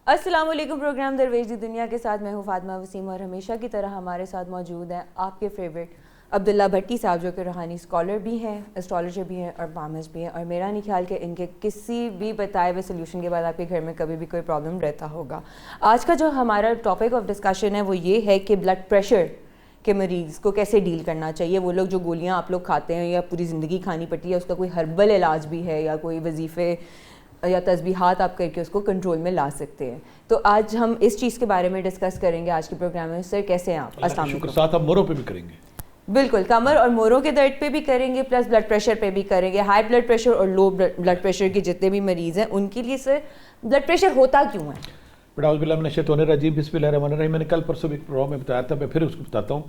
السلام علیکم، پروگرام درویش دی دنیا کے ساتھ میں ہوں فاطمہ وسیم، اور ہمیشہ کی طرح ہمارے ساتھ موجود ہیں آپ کے فیوریٹ عبداللہ بھٹی صاحب، جو کہ روحانی اسکالر بھی ہیں، اسٹرالوجر بھی ہیں اور پامسٹ بھی ہیں، اور میرا نہیں خیال کہ ان کے کسی بھی بتائے ہوئے سلیوشن کے بعد آپ کے گھر میں کبھی بھی کوئی پرابلم رہتا ہوگا۔ آج کا جو ہمارا ٹاپک آف ڈسکشن ہے وہ یہ ہے کہ بلڈ پریشر کے مریض کو کیسے ڈیل کرنا چاہیے۔ وہ لوگ جو گولیاں آپ لوگ کھاتے ہیں یا پوری زندگی کھانی پڑتی ہے، اس کا کوئی ہربل علاج بھی ہے یا کوئی وظیفے یا تسبیحات آپ کر کے اس کو کنٹرول میں لا سکتے ہیں۔ تو آج ہم اس چیز کے بارے میں ڈسکس کریں گے آج کے پروگرام میں۔ سر کیسے ہیں آپ؟ السلام علیکم۔ ساتھ ہم موروں پہ بھی کریں گے، بالکل، کمر اور موڑوں کے درد پہ بھی کریں گے، پلس بلڈ پریشر پہ بھی کریں گے۔ ہائی بلڈ پریشر اور لو بلڈ پریشر کے جتنے بھی مریض ہیں ان کے لیے سر بلڈ پریشر ہوتا کیوں ہے؟ اعوذ باللہ من الشیطان الرجیم، بسم اللہ الرحمن الرحیم۔ میں نے کل پرسوں ایک پروگرام میں بتایا تھا، میں پھر اس کو بتاتا ہوں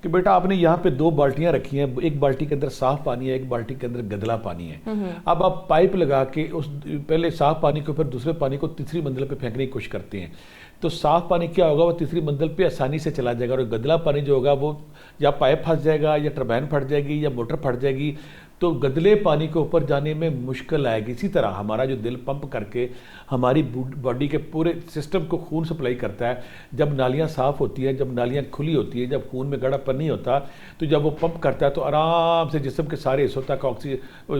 کہ بیٹا آپ نے یہاں پہ 2 بالٹیاں رکھی ہیں، ایک بالٹی کے اندر صاف پانی ہے، ایک بالٹی کے اندر گدلا پانی ہے۔ اب آپ پائپ لگا کے اس پہلے صاف پانی کو پھر دوسرے پانی کو تیسری منزل پہ پھینکنے کی کوشش کرتے ہیں، تو صاف پانی کیا ہوگا، وہ تیسری منزل پہ آسانی سے چلا جائے گا، اور گدلا پانی جو ہوگا وہ یا پائپ پھنس جائے گا یا ٹربائن پھٹ جائے گی یا موٹر پھٹ جائے گی، تو گدلے پانی کے اوپر جانے میں مشکل آئے گی۔ اسی طرح ہمارا جو دل پمپ کر کے ہماری باڈی کے پورے سسٹم کو خون سپلائی کرتا ہے، جب نالیاں صاف ہوتی ہیں، جب نالیاں کھلی ہوتی ہیں، جب خون میں گڑا پن نہیں ہوتا، تو جب وہ پمپ کرتا ہے تو آرام سے جسم کے سارے حصوں تک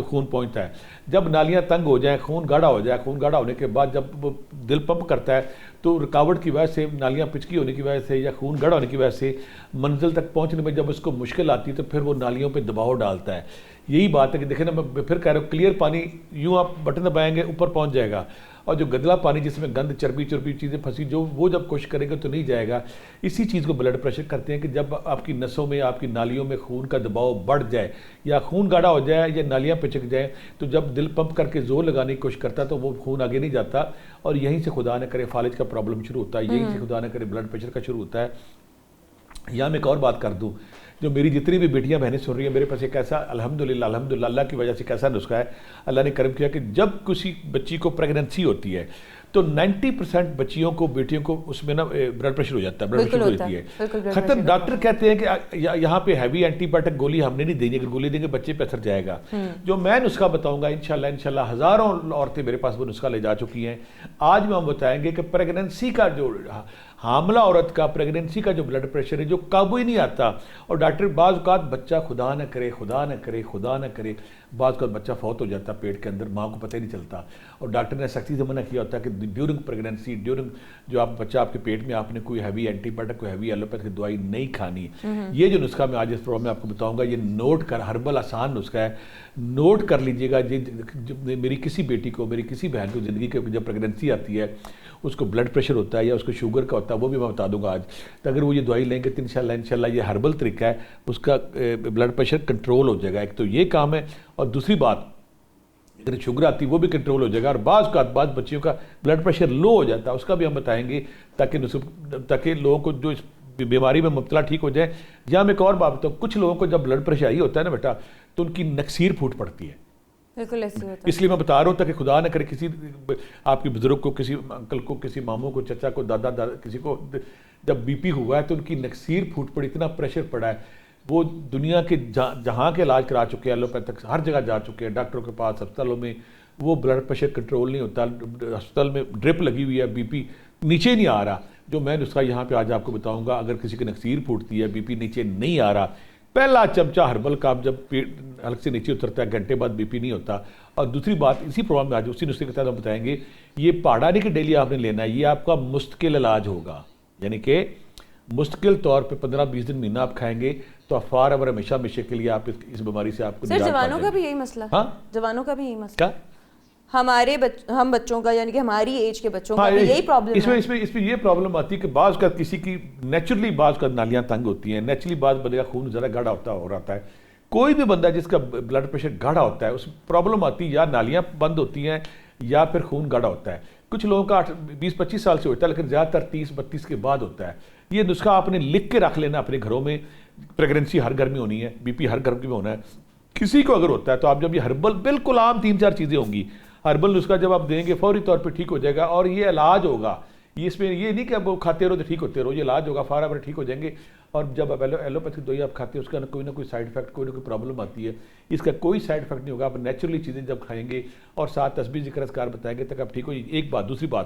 خون پہنچتا ہے۔ جب نالیاں تنگ ہو جائیں، خون گاڑھا ہو جائے، خون گاڑھا ہونے کے بعد جب وہ دل پمپ کرتا ہے تو رکاوٹ کی وجہ سے، نالیاں پچکی ہونے کی وجہ سے یا خون گاڑھا ہونے کی وجہ سے منزل تک پہنچنے میں جب اس کو مشکل آتی ہے تو پھر وہ نالیوں پہ دباؤ ڈالتا ہے۔ یہی بات ہے کہ دیکھیں نا، میں پھر کہہ رہا ہوں، کلیئر پانی یوں آپ بٹن دبائیں گے اوپر پہنچ جائے گا، اور جو گدلا پانی جس میں گند چربی چیزیں پھنسی، جو وہ جب کوشش کریں گے تو نہیں جائے گا۔ اسی چیز کو بلڈ پریشر کرتے ہیں کہ جب آپ کی نسوں میں، آپ کی نالیوں میں خون کا دباؤ بڑھ جائے یا خون گاڑھا ہو جائے یا نالیاں پچک جائیں، تو جب دل پمپ کر کے زور لگانے کی کوشش کرتا ہے تو وہ خون آگے نہیں جاتا، اور یہیں سے خدا نہ کرے فالج کا پرابلم شروع ہوتا ہے، یہیں سے خدا نہ کرے بلڈ پریشر کا شروع ہوتا ہے۔ یہاں میں ایک اور بات کر دوں، جو میری جتنی بھی بیٹیاں بہنیں سن رہی ہیں، میرے پاس ایک ایسا الحمدللہ اللہ کی وجہ سے کیسا نسخہ ہے، اللہ نے کرم کیا کہ جب کسی بچی کو پریگننسی ہوتی ہے تو 90% بچیوں کو، بیٹیوں کو اس میں نا بلڈ پریشر ہو جاتا ہے، بلڈ پریشر ہوتی ہے ختم۔ ڈاکٹر کہتے ہیں کہ یہاں پہ ہیوی اینٹی بایوٹک گولی ہم نے نہیں دینی، اگر گولی دیں گے بچے پہ اثر جائے گا۔ جو میں نسخہ بتاؤں گا انشاءاللہ ہزاروں عورتیں میرے پاس وہ نسخہ لے جا چکی ہیں۔ آج میں ہم بتائیں گے کہ پریگننسی کا جو حاملہ عورت کا پریگننسی کا جو بلڈ پریشر ہے جو قابو ہی نہیں آتا، اور ڈاکٹر بعض اوقات بچہ خدا نہ کرے بعض اوقات بچہ فوت ہو جاتا ہے پیٹ کے اندر، ماں کو پتہ ہی نہیں چلتا، اور ڈاکٹر نے سختی سے منع کیا ہوتا ہے کہ ڈیورنگ پریگننسی، ڈیورنگ جو آپ بچہ آپ کے پیٹ میں، آپ نے کوئی ہیوی اینٹی بایوٹک، کوئی ہیوی ایلوپیتھ کی دوائی نہیں کھانی۔ یہ جو نسخہ میں آج اس پروگرام میں آپ کو بتاؤں گا، یہ نوٹ کر، ہربل آسان نسخہ ہے، نوٹ کر لیجئے گا۔ میری کسی بیٹی کو، میری کسی بہن کو زندگی کے جب پریگننسی آتی ہے، اس کو بلڈ پریشر ہوتا ہے یا اس کو شوگر کا ہوتا ہے، وہ بھی میں بتا دوں گا آج، تو اگر وہ یہ دوائی لیں گے تو انشاءاللہ یہ ہربل طریقہ ہے، اس کا بلڈ پریشر کنٹرول ہو جائے گا۔ ایک تو یہ کام ہے، اور دوسری بات اگر شوگر آتی ہے وہ بھی کنٹرول ہو جائے گا، اور بعض بچیوں کا بلڈ پریشر لو ہو جاتا ہے، اس کا بھی ہم بتائیں گے تاکہ لوگوں کو جو اس بیماری میں مبتلا ٹھیک ہو جائے۔ یہاں میں ایک اور بات بتاؤں، کچھ لوگوں کو جب بلڈ پریشر ہی ہوتا ہے نا بیٹا، تو ان کی نکسیر پھوٹ پڑتی ہے۔ بالکل ایسے ہوتا ہے، اس لیے میں بتا رہا ہوں تاکہ خدا نہ کرے کسی آپ کے بزرگ کو، کسی انکل کو، کسی ماموں کو، چچا کو، دادا کسی کو جب بی پی ہوا ہے تو ان کی نکسیر پھوٹ پڑی، اتنا پریشر پڑا ہے، وہ دنیا کے جہاں کے علاج کرا چکے ہیں، ایلوپیتھک ہر جگہ جا چکے ہیں، ڈاکٹروں کے پاس، ہسپتالوں میں، وہ بلڈ پریشر کنٹرول نہیں ہوتا، ہسپتال میں ڈرپ لگی ہوئی ہے، بی پی نیچے نہیں آ رہا۔ جو میں نسخہ یہاں پہ آج آپ کو بتاؤں گا، اگر کسی کی نکسیر پھوٹتی ہے، بی پی نیچے نہیں آ رہا، پہلا چمچہ ہربل کا جب پیٹ حلق سے نیچے اترتا ہے، گھنٹے بعد بی پی نہیں ہوتا۔ اور دوسری بات، اسی پروگرام میں آج اسی نسخے کے تحت ہم بتائیں گے، یہ پہاڑا نہیں کہ ڈیلی آپ نے لینا ہے، یہ آپ کا مستقل علاج ہوگا، یعنی کہ مستقل طور پہ 15-20 دن، مہینہ آپ کھائیں گے تو فار ایور ہمیشہ کے لیے آپ اس بیماری سے آپ کو سر جوانوں کا بھی یہی مسئلہ، ہاں جوانوں کا بھی یہی مسئلہ، ہم بچوں کا، یعنی کہ ہماری ایج کے بچوں کا بھی یہی پرابلم ہے۔ اس میں یہ پرابلم آتی ہے کہ بعض کا کسی کی نیچرلی بعض کا نالیاں تنگ ہوتی ہیں، نیچرلی بعض بندے کا خون ذرا گاڑھا ہو رہا ہے۔ کوئی بھی بندہ جس کا بلڈ پریشر گاڑھا ہوتا ہے، اس پرابلم آتی ہے یا نالیاں بند ہوتی ہیں یا پھر خون گاڑھا ہوتا ہے۔ کچھ لوگوں کا 20-25 سال سے ہوتا ہے، لیکن زیادہ تر 30-32 کے بعد ہوتا ہے۔ یہ نسخہ آپ نے لکھ کے رکھ لینا اپنے گھروں میں، پریگننسی ہر گھر میں ہونی ہے، بی پی ہر گھر میں ہونا ہے، کسی کو اگر ہوتا ہے تو آپ جب یہ ہربل، بالکل عام 3-4 چیزیں ہوں گی، ہربل نسخہ جب آپ دیں گے فوری طور پہ ٹھیک ہو جائے گا، اور یہ علاج ہوگا۔ اس میں یہ نہیں کہ اب کھاتے رہو تو ٹھیک ہوتے رہو، یہ علاج ہوگا، فار ایور ٹھیک ہو جائیں گے۔ اور جب آپ ایلوپیتھک دوائی آپ کھاتے ہیں، اس کا کوئی نہ کوئی سائیڈ افیکٹ، کوئی نہ کوئی پرابلم آتی ہے، اس کا کوئی سائیڈ افیکٹ نہیں ہوگا۔ آپ نیچرلی چیزیں جب کھائیں گے اور ساتھ تسبیح ذکر اذکار بتائیں گے تک آپ ٹھیک ہو۔ ایک بات، دوسری بات،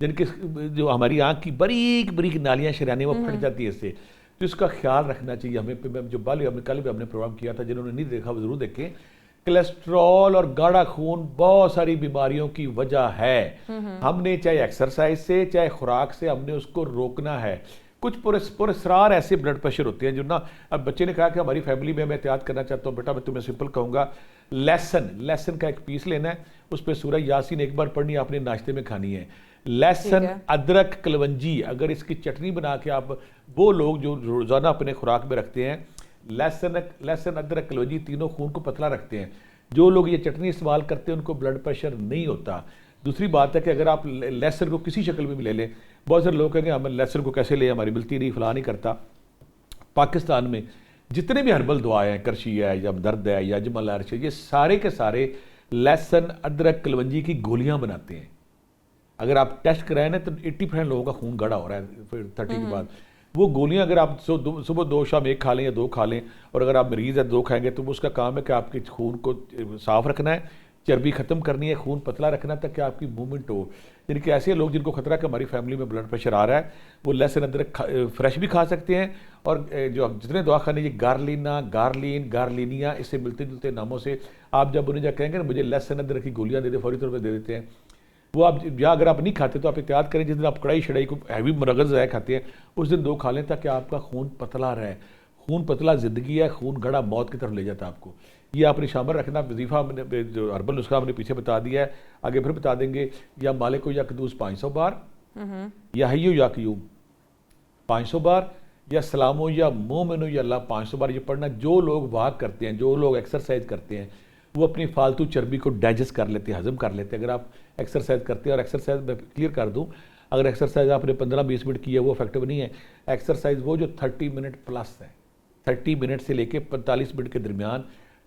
جن کے جو ہماری آنکھ کی باریک باریک نالیاں شریانیں وہ پھٹ جاتی ہے اس سے. تو اس کا خیال رکھنا چاہیے ہمیں. جو کل بھی ہم نے پروگرام کیا تھا, جنہوں نے نہیں دیکھا وہ ضرور دیکھیں. کولیسٹرول اور گاڑھا خون بہت ساری بیماریوں کی وجہ ہے. ہم نے چاہے ایکسرسائز سے چاہے خوراک سے ہم نے اس کو روکنا ہے. کچھ پراسرار ایسے بلڈ پریشر ہوتے ہیں جو نا, اب بچے نے کہا کہ ہماری فیملی میں احتیاط کرنا چاہتا ہوں. بیٹا میں تمہیں سمپل کہوں گا, لہسن کا ایک پیس لینا ہے, اس پہ سورہ یاسین ایک بار پڑھنی ہے, آپ نے ناشتے میں کھانی ہے. لہسن, ادرک, کلونجی, اگر اس کی چٹنی بنا کے آپ, وہ لوگ جو روزانہ اپنے خوراک میں رکھتے ہیں لہسن ادرک کلونجی تینوں خون کو پتلا رکھتے ہیں. جو لوگ یہ چٹنی استعمال کرتے ہیں ان کو بلڈ پریشر نہیں ہوتا. دوسری بات ہے کہ اگر آپ لہسن کو کسی شکل میں بھی لے لیں, بہت سارے لوگ کہیں گے ہم لہسن کو کیسے لیں, ہماری ملتی نہیں, فلاں نہیں کرتا. پاکستان میں جتنے بھی ہربل دعائیں ہیں, کرشی ہے یا درد ہے یا اجمل عرش ہے, یہ سارے کے سارے لہسن ادرک کلونجی کی گولیاں بناتے ہیں. اگر آپ ٹیسٹ کرائیں نا تو 80% لوگوں کا خون گاڑھا ہو رہا ہے پھر 30 کے بعد. وہ گولیاں اگر آپ صبح 2 شام 1 کھا لیں یا 2 کھا لیں, اور اگر آپ مریض ہے 2 کھائیں گے, تو اس کا کام ہے کہ آپ کے خون کو صاف رکھنا ہے, چربی ختم کرنی ہے, خون پتلا رکھنا تک کہ آپ کی موومنٹ ہو. یعنی کہ ایسے لوگ جن کو خطرہ کہ ہماری فیملی میں بلڈ پریشر آ رہا ہے, وہ لہسن ادرک فریش بھی کھا سکتے ہیں. اور جو جتنے دوا خانے یہ گارلینیا اس سے ملتے جلتے ناموں سے, آپ جب انہیں جا کہیں گے نا مجھے لہسن ادرک کی گولیاں دے دے, فوری طور پہ دے دیتے ہیں. وہ آپ یا اگر آپ نہیں کھاتے تو آپ احتیاط کریں, جس دن آپ کڑائی شڑائی کو ہیوی مرغز ضائع کھاتے ہیں اس دن 2 کھا لیں تاکہ آپ کا خون پتلا رہے. خون پتلا زندگی ہے, خون گڑھا موت کی طرف لے جاتا ہے آپ کو. یہ آپ نے شامل رکھنا. وظیفہ جو ہربل نسخہ ہم نے پیچھے بتا دیا ہے, آگے پھر بتا دیں گے. یا مالک یا قدوس 500 بار, یا حیو یا قیوم 500 بار, یا سلامو یا مومنو یا اللہ 500 بار. یہ پڑھنا. جو لوگ واک کرتے ہیں, جو لوگ ایکسرسائز کرتے ہیں, وہ اپنی فالتو چربی کو ڈائجسٹ کر لیتے ہیں, ہضم کر لیتے ہیں. اگر آپ ایکسرسائز کرتے ہیں, اور ایکسرسائز میں کلیئر کر دوں, اگر ایکسرسائز آپ نے 15-20 منٹ کی ہے وہ افیکٹو نہیں ہے. ایکسرسائز وہ جو 30 منٹ پلس ہے, 30 منٹ سے لے کے 45 منٹ کے درمیان.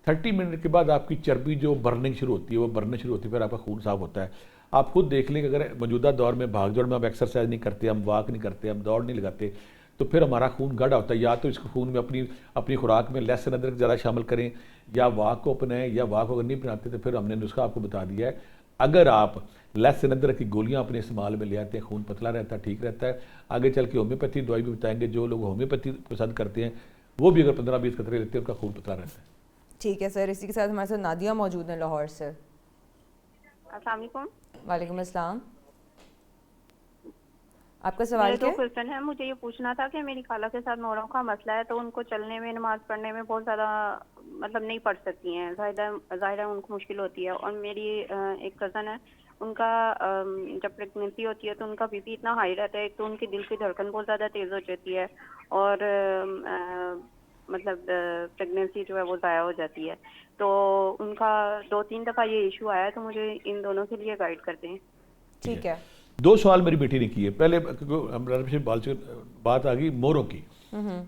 30 منٹ کے بعد آپ کی چربی جو برننگ شروع ہوتی ہے, وہ برننا شروع ہوتی ہے, پھر آپ کا خون صاف ہوتا ہے. آپ خود دیکھ لیں کہ اگر موجودہ دور میں بھاگ دوڑ میں ہم ایکسرسائز نہیں کرتے, ہم واک نہیں کرتے, ہم دوڑ نہیں لگاتے, تو پھر ہمارا خون گاڑھا ہوتا ہے. یا تو اس خون میں اپنی خوراک میں لہسن ادرک زیادہ شامل کریں, یا واک کو اپنائیں, یا واک اگر نہیں اپناتے تو پھر ہم نے نسخہ آپ کو بتا دیا ہے. اگر آپ لہسن ادرک کی گولیاں اپنے استعمال میں لے آتے ہیں, خون پتلا رہتا ہے, ٹھیک رہتا ہے. آگے چل کے ہومیوپیتھی دوائی بھی بتائیں گے. جو لوگ ہومیوپیتھی پسند کرتے ہیں وہ بھی اگر 15-20 قطرے لیتے ہیں ان کا خون پتلا رہتا ہے. ٹھیک ہے سر. اسی کے ساتھ ہمارے ساتھ نادیہ موجود ہیں لاہور سے. السلام علیکم. وعلیکم السلام. آپ کا سوال کیا ہے؟ 2 کوسچن ہے. مجھے یہ پوچھنا تھا کہ میری خالہ کے ساتھ محرم کا مسئلہ ہے, تو ان کو چلنے میں, نماز پڑھنے میں بہت زیادہ مطلب نہیں پڑھ سکتی ہیں, ظاہر ہے ان کو مشکل ہوتی ہے. اور میری ایک کزن ہے, ان کا جب پریگنینسی ہوتی ہے تو ان کا بی پی اتنا ہائی رہتا ہے, ایک تو ان کی دل کی دھڑکن بہت زیادہ تیز ہو جاتی ہے, اور مطلب پریگنینسی جو ہے وہ ضائع ہو جاتی ہے. تو ان کا 2-3 دفعہ یہ ایشو آیا ہے, تو مجھے ان دونوں کے لیے گائیڈ کر دیں. ٹھیک ہے. 2 سوال میری بیٹی نے کیے. پہلے بات آ گئی موروں کی.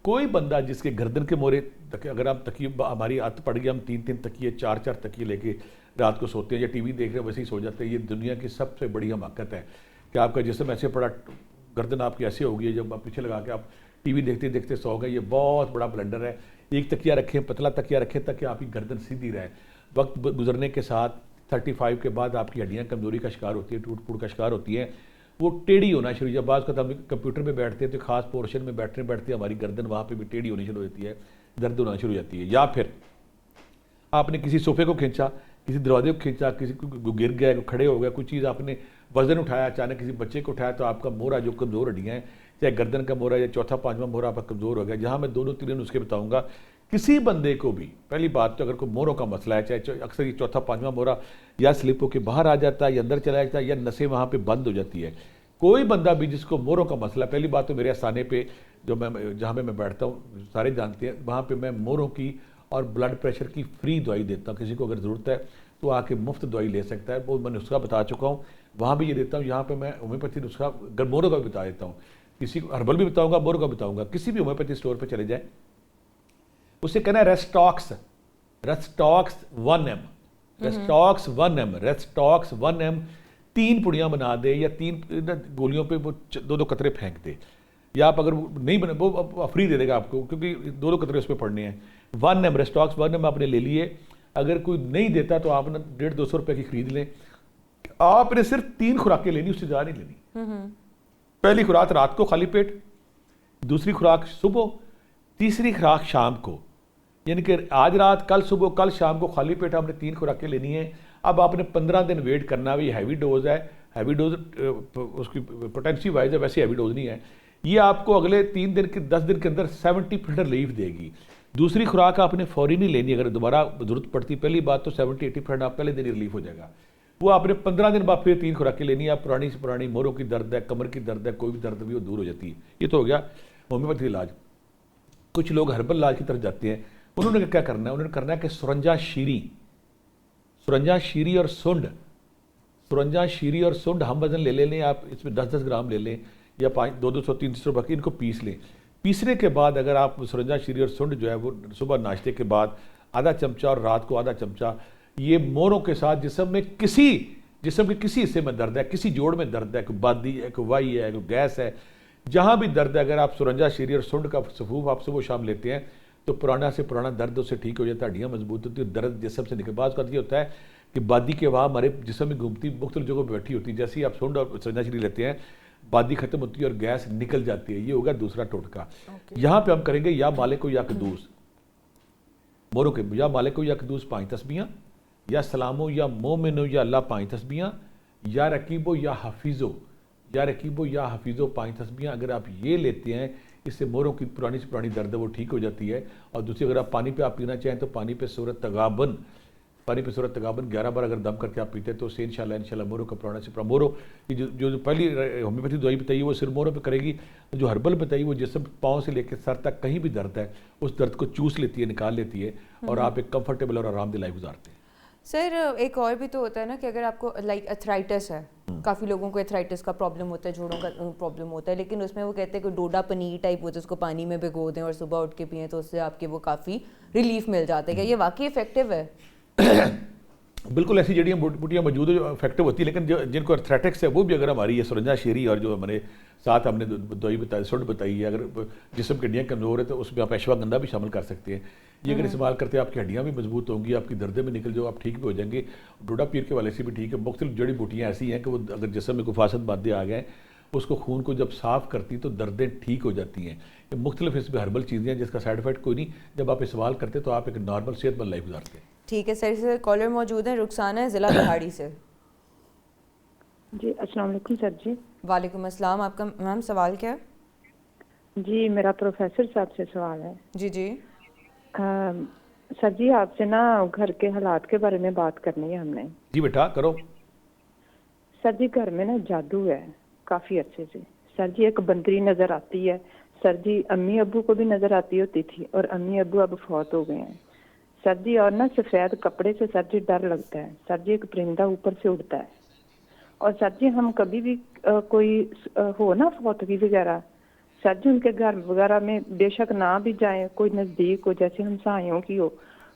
کوئی بندہ جس کے گردن کے مورے, اگر آپ تکیے, ہماری عادت پڑ گئی ہم 3-3 تکیے 4-4 تکیے لے کے رات کو سوتے ہیں, یا ٹی وی دیکھ رہے ہیں ویسے ہی سو جاتے ہیں. یہ دنیا کی سب سے بڑی حماقت ہے کہ آپ کا جسم ایسے پڑا, گردن آپ کی ایسے ہوگی ہے, جب آپ پیچھے لگا کے آپ ٹی وی دیکھتے دیکھتے سو گئے. یہ بہت بڑا بلنڈر ہے. ایک تکیہ رکھیں, پتلا تکیہ رکھیں تاکہ آپ کی گردن سیدھی رہے. وقت گزرنے کے ساتھ 35 کے بعد آپ کی ہڈیاں کمزوری کا شکار ہوتی ہیں, ٹوٹ پھوٹ کا شکار ہوتی ہیں, وہ ٹیڑھی ہونا شروع. جب بعض کا ہم کمپیوٹر میں بیٹھتے ہیں تو خاص پورشن میں بیٹھتے ہماری گردن وہاں پہ بھی ٹیڑھی ہونی شروع ہوتی ہے, درد ہونا شروع ہو جاتی ہے. یا پھر آپ نے کسی صوفے کو کھینچا, کسی دروازے کو کھینچا, کسی کو گر گیا, کھڑے ہو گیا, کوئی چیز آپ نے وزن اٹھایا, اچانک کسی بچے کو اٹھایا, تو آپ کا مورا جو کمزور ہڈیاں ہیں, چاہے گردن کا مورا یا 4تھا 5واں مورا آپ کا کمزور ہو گیا. جہاں میں 2-3 نسخے بتاؤں گا. کسی بندے کو بھی پہلی بات تو اگر کوئی موروں کا مسئلہ ہے, چاہے اکثر یہ 4تھا 5واں مورا یا سلپ ہو کے باہر آ جاتا ہے, یا اندر چلا جاتا ہے, یا نسیں وہاں پہ بند ہو جاتی ہے. کوئی بندہ بھی جس کو موروں کا مسئلہ, پہلی بات تو میرے آستانے پہ جہاں میں بیٹھتا ہوں سارے جانتے ہیں, وہاں پہ میں موروں کی اور بلڈ پریشر کی فری دوائی دیتا ہوں. کسی کو اگر ضرورت ہے تو آ کے مفت دوائی لے سکتا ہے. وہ میں نسخہ بتا چکا ہوں, وہاں بھی یہ دیتا ہوں. یہاں پہ میں ہومیوپیتھی نسخہ موروں کا بھی بتا دیتا ہوں. کسی کو ہربل بھی بتاؤں گا, موروں کا بتاؤں گا. کسی بھی ہومیوپیتھی اسٹور پہ چلے جائیں, اسے کہنا ہے ریسٹاکس 1M, ریسٹاکس 1M 3 پڑیاں بنا دے, یا 3 گولیوں پہ وہ 2 قطرے پھینک دے. یا آپ اگر نہیں بنا, وہ فری دے دے گا آپ کو, کیونکہ 2 قطرے اس پہ پڑنے ہیں. 1M ریسٹاکس 1M آپ نے لے لیے. اگر کوئی نہیں دیتا تو آپ نے 150-200 روپے کی خرید لیں. آپ نے صرف 3 خوراکیں لینی, اس سے زیادہ نہیں لینی. پہلی خوراک رات کو خالی پیٹ, دوسری خوراک صبح, تیسری خوراک شام کو. یعنی کہ آج رات, کل صبح, کل شام کو خالی پیٹ آپ نے 3 خوراکیں لینی ہیں. اب آپ نے 15 دن ویٹ کرنا ہے. یہ ہیوی ڈوز ہے, ہیوی ڈوز اس کی پوٹینسی وائز ہے, ویسے ہیوی ڈوز نہیں ہے. یہ آپ کو اگلے 3 دن کے 10 دن کے اندر 70% ریلیف دے گی. دوسری خوراک آپ نے فوری نہیں لینی, اگر دوبارہ ضرورت پڑتی. پہلی بات تو 70-80% آپ پہلے دن ہی ریلیف ہو جائے گا. وہ آپ نے 15 دن بعد پھر 3 خوراکیں لینی ہے. آپ پرانی سے پرانی موروں کی درد ہے, کمر کی درد ہے, کوئی بھی درد بھی وہ دور ہو جاتی ہے. یہ تو ہو گیا ہومیوپیتھی علاج. کچھ لوگ ہربل علاج کی طرف جاتے ہیں. انہوں نے کیا کرنا ہے, انہوں نے کرنا ہے کہ سرنجا شیری اور سنڈ, سرنجا شیری اور سنڈ ہم وزن لے لیں آپ. اس میں 10-10 گرام لے لیں یا 200-300 باقی ان کو پیس لیں. پیسنے کے بعد اگر آپ سرنجا شیری اور سنڈ جو ہے وہ صبح ناشتے کے بعد آدھا چمچہ اور رات کو آدھا چمچہ, یہ موروں کے ساتھ جسم کے کسی حصے میں درد ہے, کسی جوڑ میں درد ہے, کوئی بادی ہے, کوئی وائی ہے, کوئی گیس ہے, جہاں بھی درد ہے, اگر آپ سرنجا شیری اور سنڈ کا سفوف آپ صبح شام لیتے ہیں تو پرانا سے پرانا درد اس سے ٹھیک ہو جاتا ہے. ہڈیاں مضبوط ہوتی ہیں, درد جسم سے نکل. بعض کا یہ ہوتا ہے کہ بادی کے وہاں ہمارے جسم میں گھومتی مختلف جگہوں پہ بیٹھی ہوتی ہے. جیسے ہی آپ سنڈ اور سرنجا شیری لیتے ہیں بادی ختم ہوتی ہے اور گیس نکل جاتی ہے. یہ ہوگا دوسرا ٹوٹکا. یہاں پہ ہم کریں گے یا مالک یا قدوس موروں کے, یا مالک یا قدوس 5 تسبیحاں, یا سلامو یا مومنو یا اللہ 5 تسبیحاں, یا رقیبو یا حفیظو 5 تسبیحاں. اگر آپ یہ لیتے ہیں اس سے موروں کی پرانی سے پرانی درد ہے وہ ٹھیک ہو جاتی ہے. اور دوسری اگر آپ پانی پہ آپ پینا چاہیں تو پانی پہ سورت تغابن 11 بار اگر دم کر کے آپ پیتے ہیں تو اس سے انشاءاللہ موروں کا پرانا سے پرانا موروں جو پہلی ہومیوپیتھی دوائی بتائی وہ صرف موروں پہ کرے گی. جو ہربل بتائی وہ جسم پاؤں سے لے کے سر تک کہیں بھی درد ہے اس درد کو چوس لیتی ہے, نکال لیتی ہے, اور آپ ایک کمفرٹیبل اور آرام دہ لائف گزارتے ہیں. سر ایک اور بھی تو ہوتا ہے نا کہ اگر آپ کو لائک ایتھرائٹس ہے, کافی لوگوں کو ایتھرائٹس کا پرابلم ہوتا ہے, جوڑوں کا پرابلم ہوتا ہے, لیکن اس میں وہ کہتے ہیں کہ ڈوڈا پنیر ٹائپ ہوتا ہے, اس کو پانی میں بھگو دیں اور صبح اٹھ کے پئیں تو اس سے آپ کے وہ کافی ریلیف مل جاتا ہے. کیا یہ واقعی افیکٹو ہے؟ بالکل ایسی جڑیاں بوٹیاں موجود ہیں جو افیکٹو ہوتی ہیں, لیکن جن کو ایتھریٹکس ہے وہ بھی اگر ہماری یہ سرنجا شیری اور جو ہمارے ساتھ ہم نے دوائی بتائی سنڈ بتائی ہے, اگر جسم کی ہڈیاں کمزور ہے تو اس میں آپ اشواگندھا بھی شامل کر سکتے ہیں. یہ اگر استعمال کرتے ہیں آپ کی ہڈیاں بھی مضبوط ہوں گی, آپ کی دردیں بھی نکل جاؤ, آپ ٹھیک بھی ہو جائیں گے. ڈوڈا پیر کے والے سے بھی ٹھیک ہے. مختلف جڑی بوٹیاں ایسی ہیں کہ وہ اگر جسم میں کوئی فاسد مادے آ گئے اس کو خون کو جب صاف کرتی تو دردیں ٹھیک ہو جاتی ہیں. یہ مختلف اس میں ہربل چیزیں ہیں جس کا سائڈ افیکٹ کوئی نہیں. جب آپ استعمال کرتے تو آپ ایک نارمل صحت مند لائف گزارتے ہیں. ٹھیک ہے سر. سے کالر موجود ہیں, رخسانہ ضلع دہاڑی سے. جی السلام علیکم سر. جی وعلیکم السلام. آپ کا میم سوال کیا ہے؟ جی میرا پروفیسر صاحب سے سوال ہے. جی سر جی آپ سے نا گھر کے حالات کے بارے میں بات کرنی ہے ہم نے. جی بیٹا کرو. سر جی گھر میں نا جادو ہے کافی اچھے سے. سر جی ایک بندری نظر آتی ہے. سر جی امی ابو کو بھی نظر آتی ہوتی تھی اور امی ابو اب فوت ہو گئے ہیں. سر جی اور نا سفید کپڑے سے سر جی ڈر لگتا ہے. سر جی ایک پرندہ اوپر سے اڑتا ہے. اور سر جی ہم کبھی بھی کوئی ہو نا فوتگی وغیرہ, سر جی ان کے گھر وغیرہ میں بے شک نہ بھی جائیں, کوئی نزدیک ہو جیسے ہمسایوں کی ہو,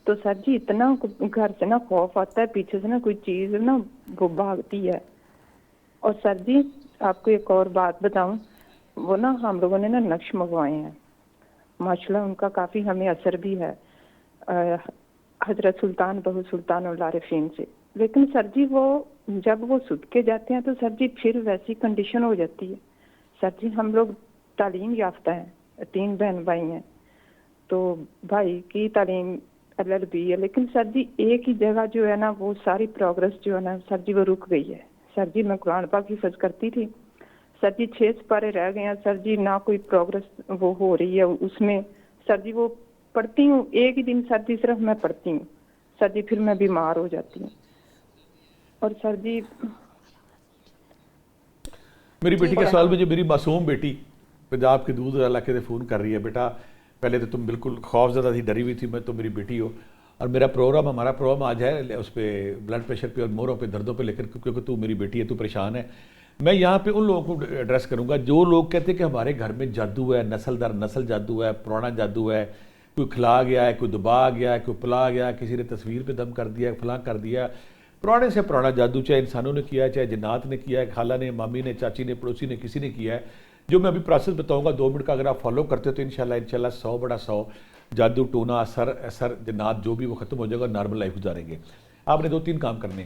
تو سر جی اتنا گھر سے نا خوف آتا ہے, پیچھے سے نا کوئی چیز نا وہ بھاگتی ہے. اور سر جی آپ کو ایک اور بات بتاؤں, وہ نا ہم لوگوں نے نا نقش منگوائے ہیں ماشاءاللہ, ان کا کافی ہمیں اثر بھی ہے حضرت سلطان بہو سلطان العارفین سے. لیکن سر جی وہ جب وہ سد کے جاتے ہیں تو سر جی پھر ویسی کنڈیشن ہو جاتی ہے. سر جی ہم لوگ تعلیم یافتہ ہیں, 3 بہن بھائی ہیں, تو بھائی کی تعلیم LLB ہے, لیکن سر جی ایک ہی جگہ جو ہے نا وہ ساری پروگرس جو ہے نا سر جی وہ رک گئی ہے. سر جی میں قرآن پاک حفظ کرتی تھی, سر جی 6 سپارے رہ گئے ہیں. سر جی نہ کوئی پروگرس وہ ہو رہی ہے اس میں. سر جی وہ پڑھتی ہوں ایک ہی دن سر جی صرف میں پڑھتی ہوں, سر جی پھر میں بیمار ہو جاتی ہوں. اور سر جی میری بیٹی کا سوال مجھے میری معصوم بیٹی پنجاب کے دور علاقے سے فون کر رہی ہے. بیٹا پہلے تو تم بالکل خوف زدہ تھی, ڈری ہوئی تھی, میں تو میری بیٹی ہو, اور میرا پروگرام ہمارا پروگرام آج ہے اس پہ بلڈ پریشر پہ اور موروں پہ دردوں پہ, لیکن کیونکہ تو میری بیٹی ہے, تو پریشان ہے. میں یہاں پہ ان لوگوں کو ایڈریس کروں گا جو لوگ کہتے ہیں کہ ہمارے گھر میں جادو ہے, نسل در نسل جادو ہے, پرانا جادو ہے, کوئی کھلا گیا ہے, کوئی دبا گیا ہے, کوئی پلا گیا, کسی نے تصویر پہ دم کر دیا, فلاں کر دیا. پرانے سے پرانا جادو چاہے انسانوں نے کیا ہے, چاہے جنات نے کیا ہے, خالہ نے, مامی نے, چاچی نے, پڑوسی نے, کسی نے کیا ہے. جو میں ابھی پروسیس بتاؤں گا 2 منٹ کا, اگر آپ فالو کرتے ہو تو انشاءاللہ 100 بڑا 100 جادو ٹونا اثر جنات جو بھی وہ ختم ہو جائے گا, نارمل لائف گزاریں گے. آپ نے 2-3 کام کرنے.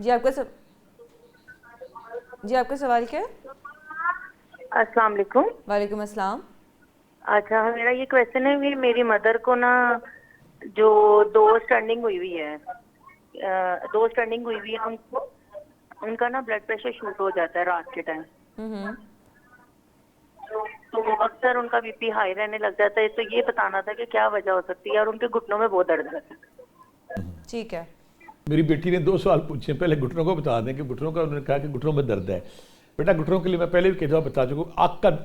جی آپ کا سوال کیا ہے؟ السلام علیکم. وعلیکم السلام. اچھا میرا یہ کویشچن ہے کہ میری مدر کو نا جو دو اسٹینڈنگ ہوئی ہے ان کا نا بلڈ پریشر شوٹ ہو جاتا ہے رات کے ٹائم. تو اکثر ان کا بی پی ہائی رہنے لگ جاتا ہے. تو یہ بتانا تھا کہ کیا وجہ ہو سکتی ہے, اور ان کے گھٹنوں میں بہت درد رہتا ہے. ٹھیک ہے. میری بیٹی نے 2 سوال پوچھے. پہلے گھٹنوں کو بتا دیں کہ گھٹنوں کا, انہوں نے کہا کہ گھٹنوں میں درد ہے. بیٹا گھٹنوں کے لیے میں پہلے بھی کئی دفعہ بتا چکا ہوں,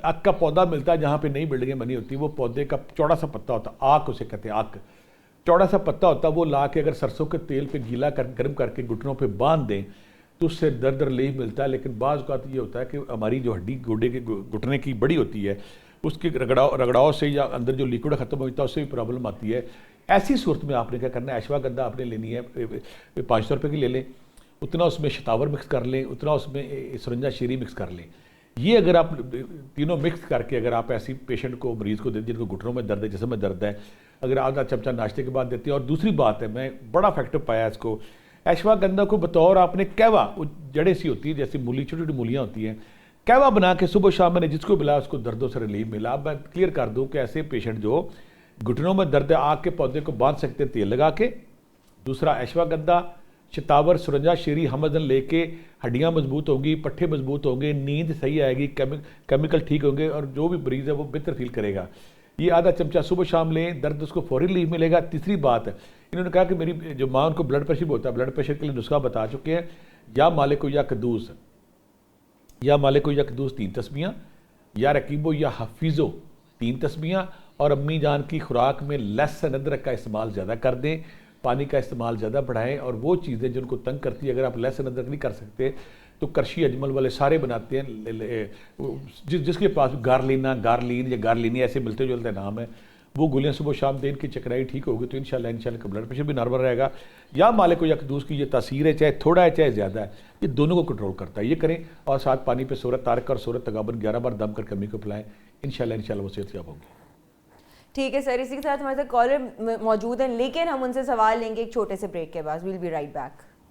آک کا پودا ملتا ہے جہاں پہ نئی بلڈنگیں بنی ہوتی ہیں. وہ پودے کا چوڑا سا پتا ہوتا ہے, آک اسے کہتے ہیں, آک چوڑا سا پتا ہوتا ہے. وہ لا کے اگر سرسوں کے تیل پہ گیلا گرم کر کے گھٹنوں پہ باندھ دیں تو اس سے درد ریلیف ملتا ہے. لیکن بعض اوقات یہ ہوتا ہے کہ ہماری جو ہڈی گوڈے کے گھٹنے کی بڑی ہوتی ہے, اس کے رگڑاؤ سے یا اندر جو لیکوڈ ختم ہوتا ہے اس سے بھی پرابلم آتی ہے. ایسی صورت میں آپ نے کیا کرنا ہے, اشواگندھا آپ نے لینی ہے 500 روپے کی لے لیں, اتنا اس میں شتاور مکس کر لیں, اتنا اس میں سرنجا شیری مکس کر لیں. یہ اگر آپ تینوں مکس کر کے اگر آپ ایسی پیشنٹ کو, مریض کو دیں جن کو گھٹنوں میں درد ہے, جسم میں درد ہے, اگر آدھا چمچہ ناشتے کے بعد دیتے ہیں. اور دوسری بات ہے, میں بڑا افیکٹو پایا اس کو, اشواگندھا کو بطور آپ نے کہوا, وہ جڑیں سی ہوتی ہے جیسی مولی, چھوٹی چھوٹی مولیاں ہوتی ہیں, کہوا بنا کے صبح شام میں نے جس کو بلایا اس کو دردوں سے ریلیف ملا. اب میں کلیئر کر دوں کہ ایسے پیشنٹ جو گھٹنوں میں درد ہے, آگ کے پودے کو باندھ سکتے ہیں تیل لگا کے. دوسرا اشواگندھا, شتاور, سرنجا شیری ہمدن لے کے ہڈیاں مضبوط ہوں گی, پٹھے مضبوط ہوں گے, نیند صحیح آئے گی, کیمیکل ٹھیک ہوں گے, اور جو بھی مریض ہے وہ بہتر فیل کرے گا. یہ آدھا چمچہ صبح شام لیں, درد اس کو فوری ریلیف ملے گا. تیسری بات, انہوں نے کہا کہ میری جو ماں, ان کو بلڈ پریشر بھی ہوتا ہے, بلڈ پریشر کے لیے نسخہ بتا چکے ہیں, یا مالک یا قدوس, یا مالک یا قدوس 3 تسبیحاں, یا رقیبو یا حفیظو 3 تسبیحاں, اور امی جان کی خوراک میں لہسن ادرک کا استعمال زیادہ کر دیں, پانی کا استعمال زیادہ بڑھائیں. اور وہ چیزیں جن کو تنگ کرتی ہے, اگر آپ لہسن ادرک نہیں کر سکتے تو کرشی اجمل والے سارے بناتے ہیں, جس کے پاس گارلین یا گارلینی ایسے ملتے جلتے نام ہے, وہ گولیاں صبح شام دیں, کی چکرائی ٹھیک ہوگی تو انشاءاللہ کا بلڈ پریشر بھی نارمل رہے گا. یا مالک یا قدوس کی یہ تاثیر ہے, چاہے تھوڑا ہے چاہے زیادہ ہے, یہ دونوں کو کنٹرول کرتا ہے. یہ کریں, اور ساتھ پانی پہ سورۃ طارق اور سورۃ تغابن 11 بار دم کر کے امی کو پلائیں, انشاءاللہ وہ صحت یاب ہوگی. ٹھیک ہے سر, اسی کے ساتھ ہمارے ساتھ کالر موجود ہیں, لیکن ہم ان سے سوال لیں گے ایک چھوٹے سے بریک کے بعد. We'll be right back.